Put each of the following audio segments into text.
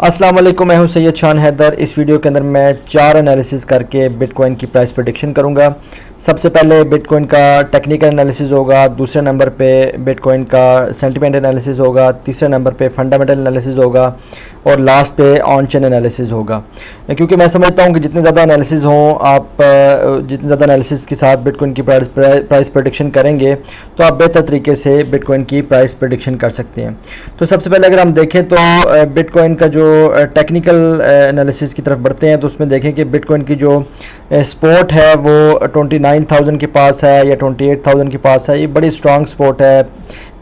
अस्सलाम वालेकुम, मैं हूं सैयद शान हैदर। इस वीडियो के अंदर मैं 4 एनालिसिस करके बिटकॉइन की प्राइस प्रेडिक्शन करूंगा। सबसे पहले बिटकॉइन का टेक्निकल एनालिसिस होगा, दूसरे नंबर पे बिटकॉइन का सेंटिमेंट एनालिसिस होगा, तीसरे नंबर पे फंडामेंटल एनालिसिस होगा और लास्ट पे ऑन चेन एनालिसिस होगा। क्योंकि मैं समझता हूं कि जितने ज़्यादा एनालिसिस हों, आप जितने ज़्यादा एनालिसिस के साथ बिटकॉइन की प्राइस प्रेडिक्शन करेंगे तो आप बेहतर तरीके से बिटकॉइन की प्राइस प्रेडिक्शन कर सकते हैं। तो सबसे पहले अगर हम देखें तो बिटकॉइन का जो टेक्निकल एनालिसिस की तरफ बढ़ते हैं तो उसमें देखें कि बिटकॉइन की जो सपोर्ट है वो 29,000 के पास है या 28,000 के पास है। ये बड़ी स्ट्रॉन्ग सपोर्ट है,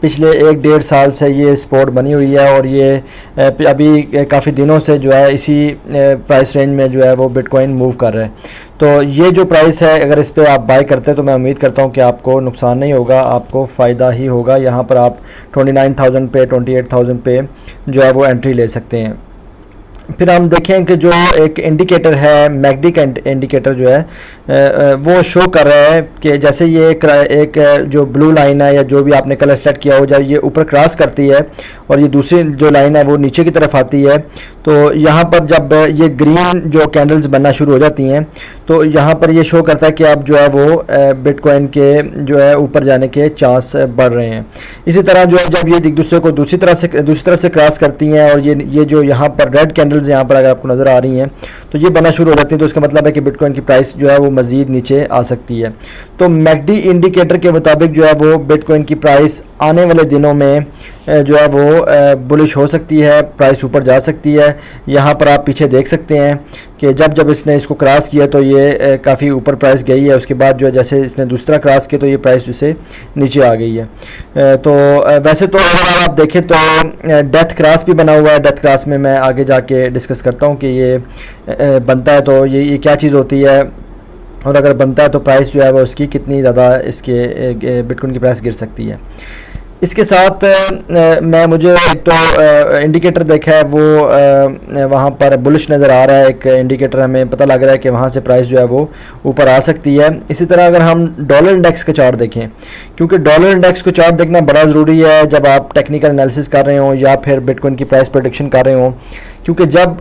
पिछले 1-1.5 साल से ये सपोर्ट बनी हुई है और ये अभी काफ़ी दिनों से जो है इसी प्राइस रेंज में जो है वो बिटकॉइन मूव कर रहा है। तो ये जो प्राइस है, अगर इस पर आप बाय करते हैं तो मैं उम्मीद करता हूँ कि आपको नुकसान नहीं होगा, आपको फ़ायदा ही होगा। यहाँ पर आप 29,000 पे 28,000 पे जो है वो एंट्री ले सकते हैं। फिर हम देखें कि जो एक इंडिकेटर है, मैकडी का इंडिकेटर जो है वो शो कर रहा है कि जैसे ये एक जो ब्लू लाइन है या जो भी आपने कलर सेलेक्ट किया हो, जब ये ऊपर क्रॉस करती है और ये दूसरी जो लाइन है वो नीचे की तरफ आती है, तो यहाँ पर जब ये ग्रीन जो कैंडल्स बनना शुरू हो जाती हैं तो यहाँ पर ये शो करता है कि अब जो है वो बिटकॉइन के जो है ऊपर जाने के चांस बढ़ रहे हैं। इसी तरह जो है जब ये एक दूसरे को दूसरी तरफ से क्रॉस करती हैं और ये जो यहाँ पर रेड कैंडल्स यहाँ पर अगर आपको नज़र आ रही हैं तो ये बनना शुरू हो जाती है, तो इसका मतलब है कि बिटकॉइन की प्राइस जो है वो मज़ीद नीचे आ सकती है। तो मैकडी इंडिकेटर के मुताबिक जो है वो बिटकॉइन की प्राइस आने वाले दिनों में जो है वो बुलिश हो सकती है, प्राइस ऊपर जा सकती है। यहाँ पर आप पीछे देख सकते हैं कि जब इसने इसको क्रॉस किया तो ये काफ़ी ऊपर प्राइस गई है, उसके बाद जो है जैसे इसने दूसरा क्रॉस किया तो ये प्राइस उसे नीचे आ गई है। तो वैसे तो अगर आप देखें तो डेथ क्रॉस भी बना हुआ है। डेथ क्रॉस में मैं आगे जाके डिस्कस करता हूँ कि ये बनता है तो ये क्या चीज़ होती है और अगर बनता है तो प्राइस जो है वो उसकी कितनी ज़्यादा इसके बिटकॉइन की प्राइस गिर सकती है। इसके साथ मुझे एक तो इंडिकेटर देखा है वो वहाँ पर बुलिश नज़र आ रहा है। एक इंडिकेटर हमें पता लग रहा है कि वहाँ से प्राइस जो है वो ऊपर आ सकती है। इसी तरह अगर हम डॉलर इंडेक्स का चार्ट देखें, क्योंकि डॉलर इंडेक्स को चार्ट देखना बड़ा ज़रूरी है जब आप टेक्निकल एनालिसिस कर रहे हों या फिर बिटकॉइन की प्राइस प्रेडिक्शन कर रहे हों, क्योंकि जब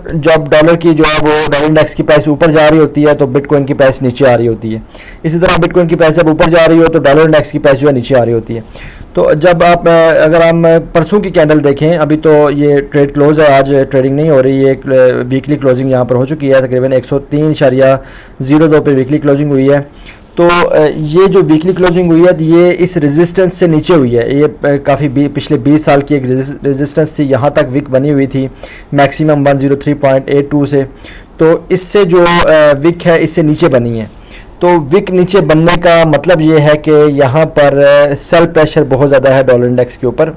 डॉलर की जो है वो डॉलर इंडेक्स की प्राइस ऊपर जा रही होती है तो बिटकॉइन की प्राइस नीचे आ रही होती है। इसी तरह बिटकॉइन की प्राइस जब ऊपर जा रही हो तो डॉलर इंडेक्स की प्राइस जो है नीचे आ रही होती है। तो जब आप अगर हम परसों की कैंडल देखें, अभी तो ये ट्रेड क्लोज है, आज ट्रेडिंग नहीं हो रही है, एक वीकली क्लोजिंग यहाँ पर हो चुकी है, तकरीबन 103.02 पे वीकली क्लोजिंग हुई है। तो ये जो वीकली क्लोजिंग हुई है ये इस रेजिस्टेंस से नीचे हुई है। ये काफ़ी पिछले 20 साल की एक रेजिस्टेंस थी, यहाँ तक विक बनी हुई थी मैक्सिमम 103.82 से। तो इससे जो विक है इससे नीचे बनी है। तो विक नीचे बनने का मतलब ये है कि यहाँ पर सेल प्रेशर बहुत ज़्यादा है डॉलर इंडेक्स के ऊपर।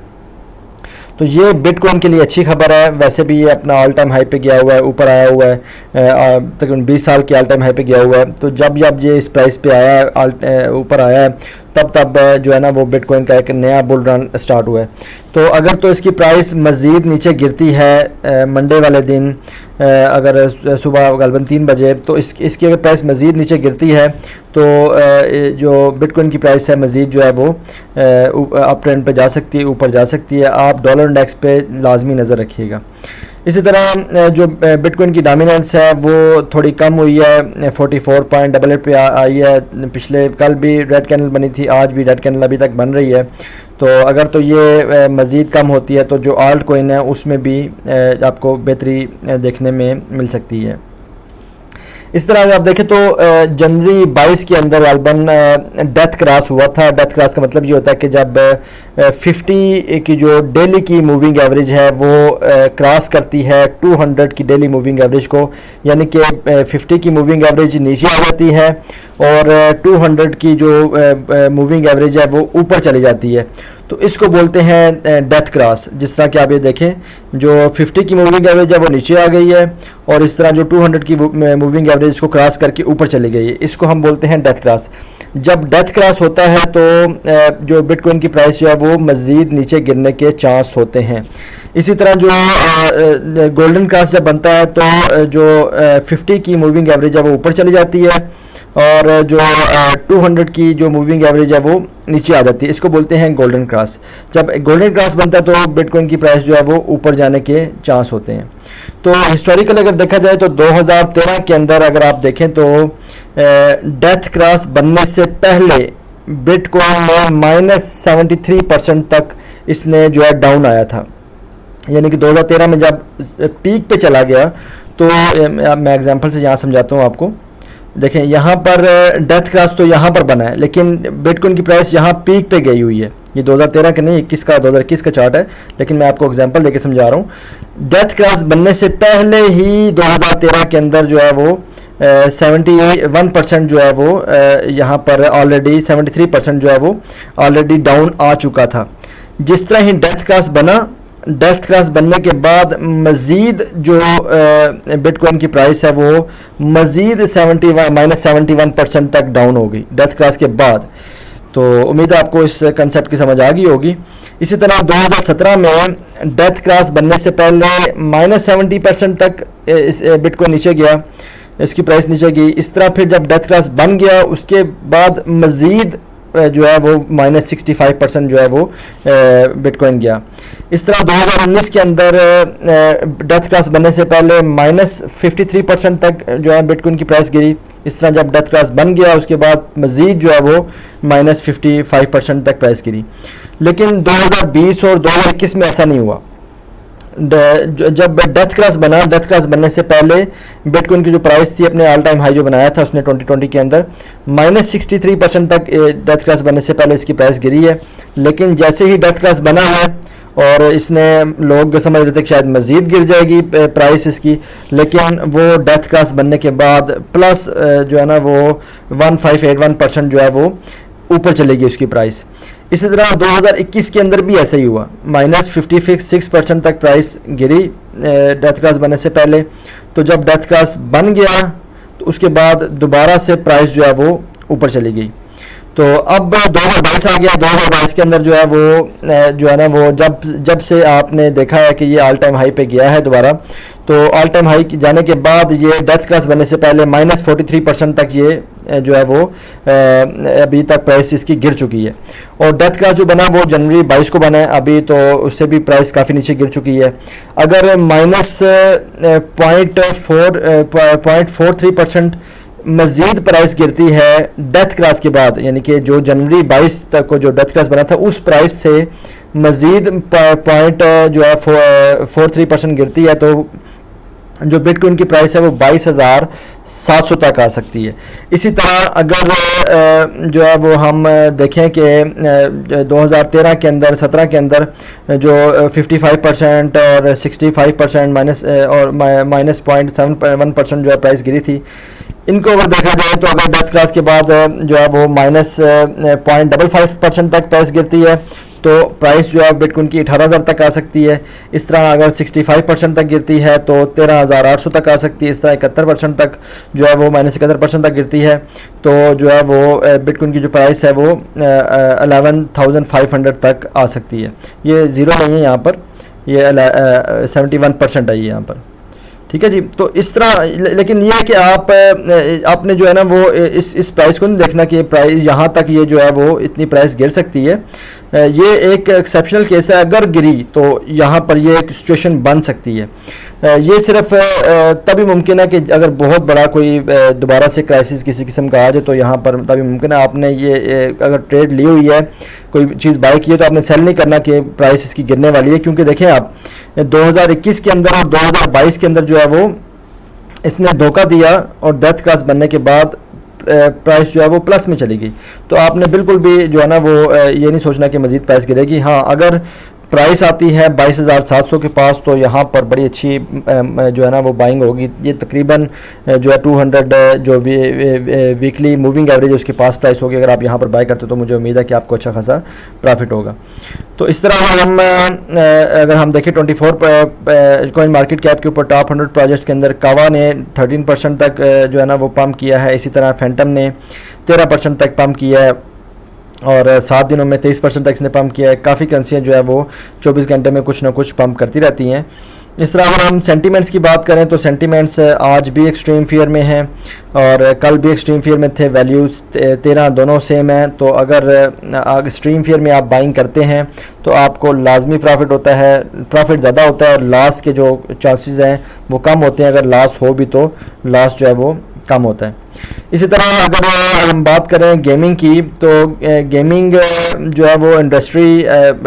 तो ये बिटकॉइन के लिए अच्छी खबर है। वैसे भी ये अपना ऑल टाइम हाई पे गया हुआ है, ऊपर आया हुआ है, तकरीबन 20 साल के ऑल टाइम हाई पे गया हुआ है। तो जब ये इस प्राइस पे आया है, ऊपर आया है, तब जो है ना वो बिटकॉइन का एक नया बुल रन स्टार्ट हुआ है। तो अगर तो इसकी प्राइस मज़ीद नीचे गिरती है मंडे वाले दिन, अगर सुबह गलबन 3 बजे, तो इसकी अगर प्राइस मज़ीद नीचे गिरती है तो जो बिटकॉइन की प्राइस है मज़ीद जो है वो अप ट्रेंड पे जा सकती है, ऊपर जा सकती है। आप डॉलर इंडेक्स पे लाजमी नज़र रखिएगा। इसी तरह जो बिटकॉइन की डोमिनेंस है वो थोड़ी कम हुई है, 44.88 पे आई है। पिछले कल भी रेड कैंडल बनी थी, आज भी रेड कैंडल अभी तक बन रही है। तो अगर तो ये मज़ीद कम होती है तो जो आल्ट कॉइन है उसमें भी आपको बेहतरी देखने में मिल सकती है। इस तरह अगर आप देखें तो जनवरी 22 के अंदर गालबन डेथ क्रॉस हुआ था। डेथ क्रॉस का मतलब ये होता है कि जब 50 की जो डेली की मूविंग एवरेज है वो क्रॉस करती है 200 की डेली मूविंग एवरेज को, यानी कि 50 की मूविंग एवरेज नीचे आ जाती है और 200 की जो मूविंग एवरेज है वो ऊपर चली जाती है। तो इसको बोलते हैं डेथ क्रॉस। जिस तरह कि आप ये देखें, जो 50 की मूविंग एवरेज है वो नीचे आ गई है और इस तरह जो 200 की मूविंग एवरेज को क्रॉस करके ऊपर चली गई है, इसको हम बोलते हैं डेथ क्रॉस। जब डेथ क्रॉस होता है तो जो बिटकॉइन की प्राइस जो है वो मज़ीद नीचे गिरने के चांस होते हैं। इसी तरह जो गोल्डन क्रॉस जब बनता है तो जो 50 की मूविंग एवरेज है वो ऊपर चली जाती है और जो 200 की जो मूविंग एवरेज है वो नीचे आ जाती है। इसको बोलते हैं गोल्डन क्रॉस। जब गोल्डन क्रॉस बनता है तो बिटकॉइन की प्राइस जो है वो ऊपर जाने के चांस होते हैं। तो हिस्टोरिकल अगर देखा जाए तो 2013 के अंदर अगर आप देखें तो डेथ क्रॉस बनने से पहले बिटकॉइन में -73% तक इसने जो है डाउन आया था। यानी कि 2013 में जब पीक पे चला गया तो मैं एग्जांपल से यहाँ समझाता हूँ आपको। देखें यहाँ पर डेथ क्रॉस तो यहाँ पर बना है, लेकिन बिटकॉइन की प्राइस यहाँ पीक पे गई हुई है। ये 2013 का नहीं, 2021 का चार्ट है, लेकिन मैं आपको एग्जांपल देके समझा रहा हूँ। डेथ क्रॉस बनने से पहले ही 2013 के अंदर जो है वो 71% जो है वो यहाँ पर ऑलरेडी 73% जो है वो ऑलरेडी डाउन आ चुका था। जिस तरह ही डेथ क्रॉस बना, डेथ क्रॉस बनने के बाद मज़ीद जो बिटकॉइन की प्राइस है वो मज़ीद -71% तक डाउन हो गई डेथ क्रॉस के बाद। तो उम्मीद है आपको इस कंसेप्ट की समझ आ गई होगी। इसी तरह 2017 में डेथ क्रॉस बनने से पहले -70% तक इस बिटकॉइन नीचे गया, इसकी प्राइस नीचे गई। इस तरह फिर जब डेथ क्रॉस बन गया उसके बाद मज़ीद जो है वो -65% जो है वो बिटकॉइन गया। इस तरह 2019 के अंदर डेथ क्रॉस बनने से पहले -53% तक जो है बिटकॉइन की प्राइस गिरी। इस तरह जब डेथ क्रॉस बन गया उसके बाद मज़ीद जो है वो -55% तक प्राइस गिरी। लेकिन 2020 और 2021 में ऐसा नहीं हुआ। जब डेथ क्रॉस बना, डेथ क्रॉस बनने से पहले बिटकॉइन की जो प्राइस थी, अपने ऑल टाइम हाई जो बनाया था उसने 2020 के अंदर, -63% तक डेथ क्रॉस बनने से पहले इसकी प्राइस गिरी है। लेकिन जैसे ही डेथ क्रॉस बना है और इसने लोग समझ रहे थे कि शायद मज़ीद गिर जाएगी प्राइस इसकी, लेकिन वो डेथ क्रॉस बनने के बाद प्लस जो है ना वो 1581% जो है वो ऊपर चलेगी उसकी प्राइस। इसी तरह 2021 के अंदर भी ऐसा ही हुआ, -56% तक प्राइस गिरी डेथ क्रॉस बनने से पहले। तो जब डेथ क्रॉस बन गया तो उसके बाद दोबारा से प्राइस जो है वो ऊपर चली गई। तो अब 2022 आ गया। 2022 के अंदर जो है वो जो है ना वो जब से आपने देखा है कि ये ऑल टाइम हाई पे गया है दोबारा, तो ऑल टाइम हाई जाने के बाद ये डेथ क्रॉस बनने से पहले -43% तक ये जो है वो अभी तक प्राइस इसकी गिर चुकी है। और डेथ क्रॉस जो बना वो जनवरी 22 को बना है अभी, तो उससे भी प्राइस काफ़ी नीचे गिर चुकी है। अगर -0.43% मज़ीद प्राइस गिरती है डेथ क्रॉस के बाद, यानी कि जो जनवरी 22 तक को जो डेथ क्रॉस बना था उस प्राइस से मज़ीद पॉइंट जो है 43% गिरती है, तो जो बिटकॉइन की प्राइस है वो 22,700 तक आ सकती है। इसी तरह अगर जो है वो हम देखें कि 2013 के अंदर 17 के अंदर जो 55% और 65% -0.71% जो है प्राइस गिरी थी, इनको अगर देखा जाए तो अगर डेथ क्रॉस के बाद जो है वो -0.55% तक प्राइस गिरती है तो प्राइस जो है बिटकॉइन की 18,000 तक आ सकती है। इस तरह अगर 65% तक गिरती है तो 13,800 तक आ सकती है। इस तरह 71% तक जो है वो -71% तक गिरती है तो जो है वो बिटकॉइन की जो प्राइस है वो 11,500 तक आ सकती है। ये ज़ीरो नहीं है यहाँ पर, ये 71% है यहाँ पर, ठीक है जी। तो इस तरह, लेकिन ये है कि आपने जो है ना वो इस प्राइस को नहीं देखना कि प्राइस यहाँ तक ये जो है वो इतनी प्राइस गिर सकती है। ये एक एक्सेप्शनल केस है, अगर गिरी तो यहाँ पर ये एक सिचुएशन बन सकती है। ये सिर्फ तभी मुमकिन है कि अगर बहुत बड़ा कोई दोबारा से क्राइसिस किसी किस्म का आ जाए तो यहाँ पर तभी मुमकिन है। आपने ये अगर ट्रेड ली हुई है, कोई चीज़ बाय की है, तो आपने सेल नहीं करना कि प्राइस इसकी गिरने वाली है, क्योंकि देखें आप 2021 के अंदर और 2022 के अंदर जो है वो इसने धोखा दिया और डेथ क्रॉस बनने के बाद प्राइस जो है वो प्लस में चली गई। तो आपने बिल्कुल भी जो है ना वो ये नहीं सोचना कि मज़ीद प्राइस गिरेगी। हाँ, अगर प्राइस आती है 22,700 के पास तो यहाँ पर बड़ी अच्छी जो है ना वो बाइंग होगी। ये तकरीबन जो है 200 जो वीकली मूविंग एवरेज उसके पास प्राइस होगी। अगर आप यहाँ पर बाय करते हो तो मुझे उम्मीद है कि आपको अच्छा खासा प्रॉफिट होगा। तो इस तरह अगर हम देखें 24 कॉइन मार्केट कैप के ऊपर टॉप 100 प्रोजेक्ट्स के अंदर कावा ने 13% तक जो है ना वो पम्प किया है। इसी तरह फैंटम ने 13% तक पम्प किया है और 7 दिनों में 23% तक इसने पम्प किया है। काफ़ी करेंसियाँ जो है वो 24 घंटे में कुछ ना कुछ पम्प करती रहती हैं। इस तरह अगर हम सेंटीमेंट्स की बात करें तो सेंटीमेंट्स आज भी एक्सट्रीम फियर में हैं और कल भी एक्सट्रीम फियर में थे। वैल्यूज़ 13 दोनों सेम हैं। तो अगर एक्सट्रीम फियर में आप बाइंग करते हैं तो आपको लाजमी प्रॉफिट होता है, प्रॉफिट ज़्यादा होता है और लॉस के जो चांसेस हैं वो कम होते हैं। अगर लॉस हो भी तो लॉस जो है वो कम होता है। इसी तरह अगर हम बात करें गेमिंग की तो गेमिंग जो है वो इंडस्ट्री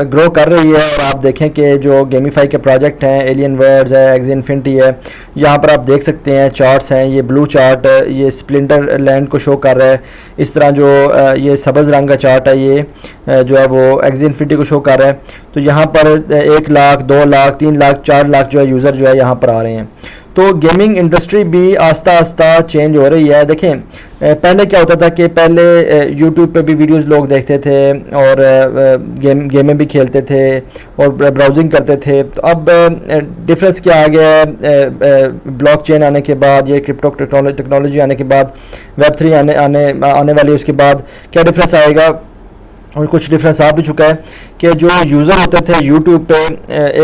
ग्रो कर रही है और आप देखें कि जो गेमीफाई के प्रोजेक्ट हैं, एलियन वर्ल्ड्स है, एक्स इन्फिनिटी है, यहाँ पर आप देख सकते हैं चार्ट्स हैं। ये ब्लू चार्ट ये स्प्लिंटर लैंड को शो कर रहा है। इस तरह जो ये सब्ज़ रंग का चार्ट है ये जो है वो एक्स इन्फिनिटी को शो कर रहा है। तो यहाँ पर 1 लाख, 2 लाख, 3 लाख, 4 लाख जो है यूज़र जो है यहाँ पर आ रहे हैं। तो गेमिंग इंडस्ट्री भी आस्ता आस्ता चेंज हो रही है। देखें पहले क्या होता था कि पहले यूट्यूब पे भी वीडियोस लोग देखते थे और गेमें भी खेलते थे और ब्राउजिंग करते थे। तो अब डिफरेंस क्या आ गया है ब्लॉकचेन आने के बाद, ये क्रिप्टो टेक्नोलॉजी आने के बाद, वेब3 आने वाली उसके बाद क्या डिफरेंस आएगा और कुछ डिफरेंस आ भी चुका है कि जो यूज़र होते थे यूट्यूब पे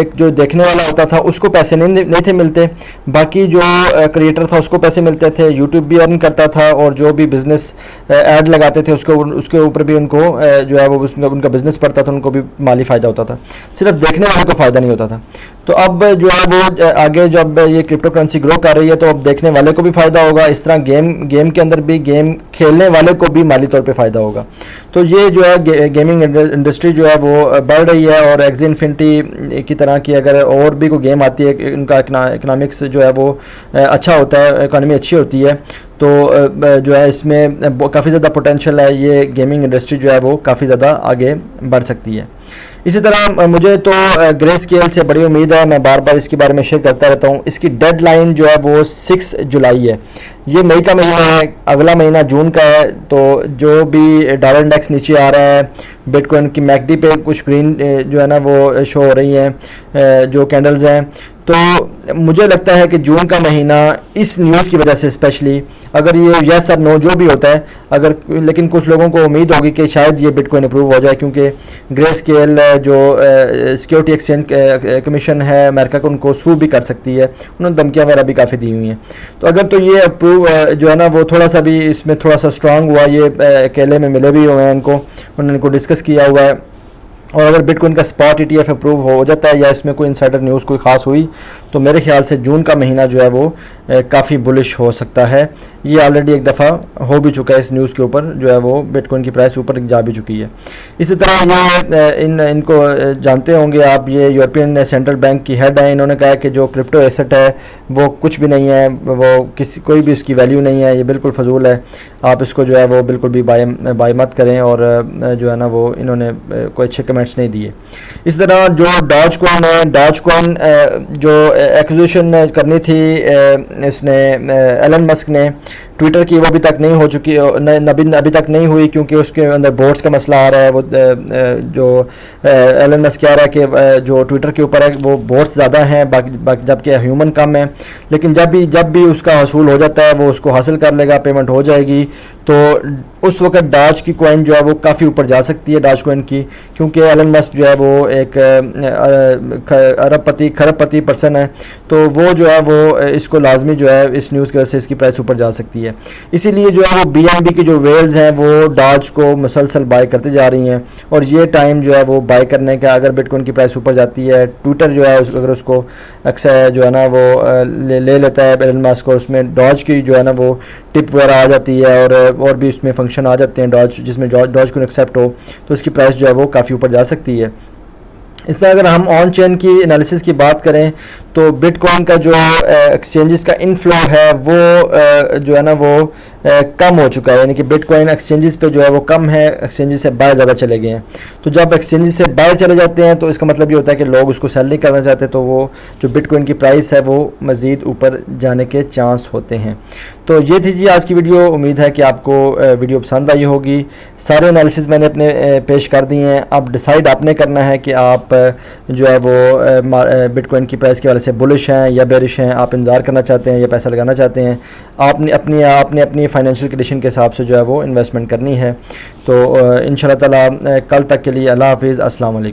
एक जो देखने वाला होता था उसको पैसे नहीं थे मिलते, बाकी जो क्रिएटर था उसको पैसे मिलते थे। यूट्यूब भी अर्न करता था और जो भी बिज़नेस ऐड लगाते थे उसके ऊपर भी उनको जो है वो उनका बिज़नेस बढ़ता था, उनको भी माली फ़ायदा होता था। सिर्फ देखने वाले को फ़ायदा नहीं होता था। तो अब जो है वो आगे जब ये क्रिप्टो करेंसी ग्रो कर रही है तो अब देखने वाले को भी फ़ायदा होगा। इस तरह गेम के अंदर भी गेम खेलने वाले को भी माली तौर पे फ़ायदा होगा। तो ये जो है गेमिंग इंडस्ट्री जो है वो बढ़ रही है और एक्स इन्फिनिटी की तरह की अगर और भी कोई गेम आती है, उनका इकनॉमिक्स जो है वो अच्छा होता है, इकॉनमी अच्छी होती है, तो जो है इसमें काफ़ी ज़्यादा पोटेंशियल है। ये गेमिंग इंडस्ट्री जो है वो काफ़ी ज़्यादा आगे बढ़ सकती है। इसी तरह मुझे तो ग्रे स्केल से बड़ी उम्मीद है, मैं बार बार इसके बारे में शेयर करता रहता हूँ। इसकी डेडलाइन जो है वो 6 जुलाई है। ये मई का महीना है, अगला महीना जून का है। तो जो भी डॉलर इंडेक्स नीचे आ रहा है, बिटकॉइन की मैकडी पे कुछ ग्रीन जो है ना वो शो हो रही हैं जो कैंडल्स हैं, तो मुझे लगता है कि जून का महीना इस न्यूज़ की वजह से स्पेशली, अगर ये यस और नो जो भी होता है, अगर लेकिन कुछ लोगों को उम्मीद होगी कि शायद ये बिटकॉइन अप्रूव हो जाए, क्योंकि ग्रे स्केल जो सिक्योरिटी एक्सचेंज कमीशन है अमेरिका को, उनको सू भी कर सकती है। उन्होंने धमकियाँ वगैरह भी काफ़ी दी हुई हैं। तो अगर तो ये अप्रूव जो है ना वो थोड़ा सा भी इसमें थोड़ा सा स्ट्रांग हुआ, ये अकेले में मिले भी हुए हैं इनको, उन्होंने इनको डिस्कस किया हुआ है। और अगर बिटकॉइन का स्पॉट ETF अप्रूव हो जाता है या इसमें कोई इनसाइडर न्यूज़ कोई ख़ास हुई तो मेरे ख्याल से जून का महीना जो है वो काफ़ी बुलिश हो सकता है। ये ऑलरेडी एक दफ़ा हो भी चुका है, इस न्यूज़ के ऊपर जो है वो बिटकॉइन की प्राइस ऊपर जा भी चुकी है। इसी तरह ये इनको जानते होंगे आप, ये यूरोपियन सेंट्रल बैंक की हेड है। इन्होंने कहा कि जो क्रिप्टो एसेट है वो कुछ भी नहीं है, वो कोई भी उसकी वैल्यू नहीं है, ये बिल्कुल फजूल है, आप इसको जो है वो बिल्कुल भी बाय मत करें। और जो है ना वो इन्होंने कोई अच्छे कमेंट्स नहीं दिए। इस तरह जो डॉज कॉइन है, डॉज कॉइन जो एक्विजिशन करनी थी इसने एलन मस्क ने ट्विटर की, वो अभी तक नहीं हो चुकी, अभी तक नहीं हुई, क्योंकि उसके अंदर बोर्ड्स का मसला आ रहा है। वो जो एलन मस्क कह रहा है कि जो ट्विटर के ऊपर है वो बोर्ड्स ज़्यादा हैं, बाकी जबकि ह्यूमन कम है। लेकिन जब भी उसका हसूल हो जाता है वो उसको हासिल कर लेगा, पेमेंट हो जाएगी, तो उस वक्त डॉज की कॉइन जो है वो काफ़ी ऊपर जा सकती है, डॉज कॉइन की, क्योंकि एलन मस्क जो है वो एक खरबपति पर्सन है। तो वो जो है वो इसको लाजमी जो है इस न्यूज़ की वजह से इसकी प्राइस ऊपर जा सकती है। इसीलिए जो है वो BNB की जो वेल्स हैं वो डॉज को मुसलसल बाय करते जा रही हैं और ये टाइम जो है वो बाय करने का, अगर बिटकॉइन की प्राइस ऊपर जाती है, ट्विटर जो है अगर उसको अक्सर जो है ना वो ले लेता है एलन मस्क को, उसमें डॉज की जो है ना वो टिप वगैरह आ जाती है और भी इसमें फंक्शन आ जाते हैं डॉज, जिसमें डॉज को एक्सेप्ट हो, तो इसकी प्राइस जो है वो काफ़ी ऊपर जा सकती है। इस तरह अगर हम ऑन चेन की एनालिसिस की बात करें तो बिटकॉइन का जो एक्सचेंजेस का इनफ्लो है वो जो है ना वो कम हो चुका है, यानी कि बिटकॉइन एक्सचेंजेस पे जो है वो कम है, एक्सचेंजेस से बाहर ज़्यादा चले गए हैं। तो जब एक्सचेंजेस से बाहर चले जाते हैं तो इसका मतलब ये होता है कि लोग उसको सेल नहीं करना चाहते, तो वो जो बिटकॉइन की प्राइस है वो मज़ीद ऊपर जाने के चांस होते हैं। तो ये थी जी आज की वीडियो। उम्मीद है कि आपको वीडियो पसंद आई होगी। सारे एनालिसिस मैंने अपने पेश कर दिए हैं। अब डिसाइड आपने करना है कि आप जो है वो बिटकॉइन की प्राइस के वाले से बुलिश हैं या बेरिश हैं, आप इंतज़ार करना चाहते हैं या पैसा लगाना चाहते हैं। आपने अपनी फाइनेंशियल कंडीशन के हिसाब से जो है वो इन्वेस्टमेंट करनी है। तो इंशाल्लाह ताला कल तक के लिए अल्लाह हाफिज़, अस्सलाम वालेकुम।